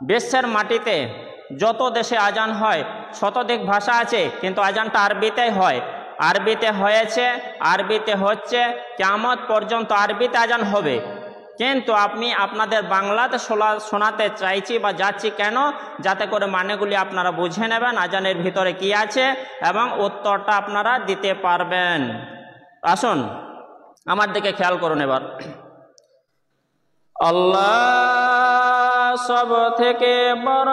বিশ্বের মাটিতে যত দেশে আজান হয় শতাধিক ভাষা আছে, কিন্তু আজানটা আরবিতেই হয়। আরবিতে হয়েছে, আরবিতে হচ্ছে, কিয়ামত পর্যন্ত আরবিতে আজান হবে। কিন্তু আমি আপনাদের বাংলাতে শোনাতে চাইছি বা যাচ্ছি কেন, যাতে করে মানেগুলি আপনারা বুঝে নেবেন আজানের ভিতরে কি আছে এবং উত্তরটা আপনারা দিতে পারবেন। আসুন আমার দিকে খেয়াল করুন এবার। আল্লাহ সব থেকে বড়,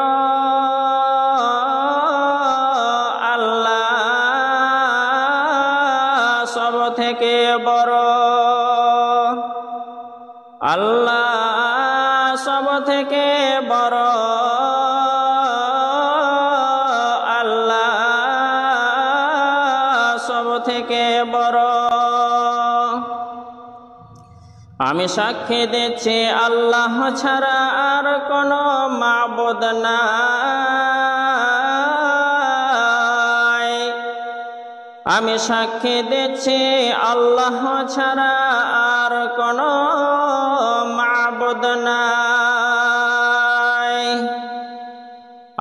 আল্লাহ সব থেকে বড়, আল্লাহ সব থেকে বড়, আল্লাহ সব থেকে বড়। আমি সাক্ষী দিচ্ছি আল্লাহ ছাড়া আর কোনো মাবুদ নাই। আমি সাক্ষী দিচ্ছি আল্লাহ ছাড়া আর কোনো মাবুদ নাই।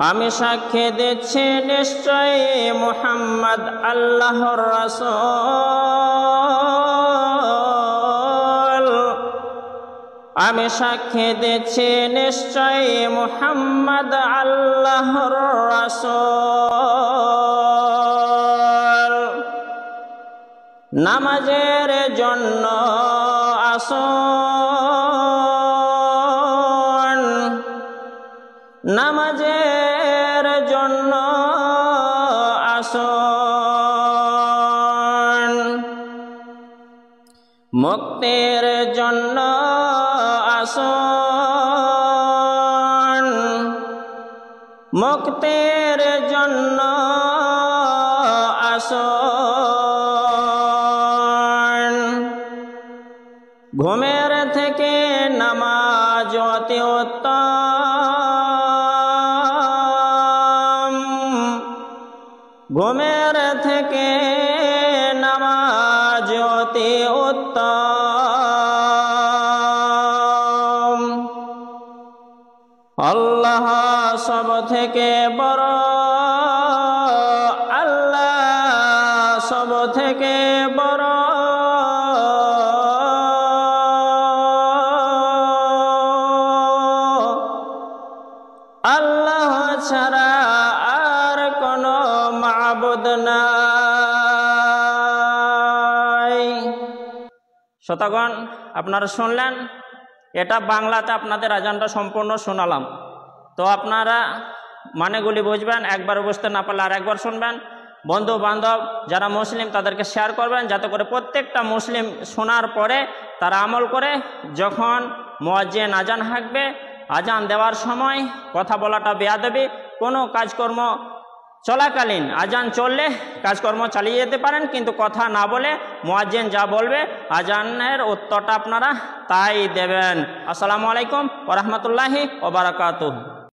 আমি সাক্ষী দিচ্ছি নিশ্চয়ই মুহাম্মদ আল্লাহর রাসূল। আমি সাক্ষী দিচ্ছি নিশ্চয়ই মুহাম্মদ আল্লাহর রাসূল। নামাজের জন্য আসুন, নামাজের জন্য আসুন, মুক্তির জন্য আসুন, মুক্তির জন্য আসুন। ঘুমের থেকে নামাজ অতি উত্তম, ঘুমের থেকে নামাজ অতি উত্তম। আল্লাহ সব থেকে বড়, আল্লাহ সব থেকে বড়, আল্লাহ ছাড়া আর কোনো মাবুদ নাই। শ্রোতাগণ, আপনারা শুনলেন, এটা বাংলাতে আপনাদের আজানটা সম্পূর্ণ শোনালাম। তো আপনারা মানেগুলি বুঝবেন, একবার বুঝতে না পারলে আর একবার শুনবেন। বন্ধু বান্ধব যারা মুসলিম তাদেরকে শেয়ার করবেন, যাতে করে প্রত্যেকটা মুসলিম শোনার পরে তারা আমল করে। যখন মুয়াজ্জিন আজান হাঁকবে, আজান দেওয়ার সময় কথা বলাটা বেয়াদবি। কোনো কাজকর্ম চলাকালীন আজান চললে কাজকর্ম চালিয়ে যেতে পারেন, কিন্তু কথা না বলে মুয়াজ্জিন যা বলবে আজানের উত্তরটা আপনারা তাই দেবেন। আসসালামু আলাইকুম ওয়া রাহমাতুল্লাহি ওয়া বারাকাতুহু।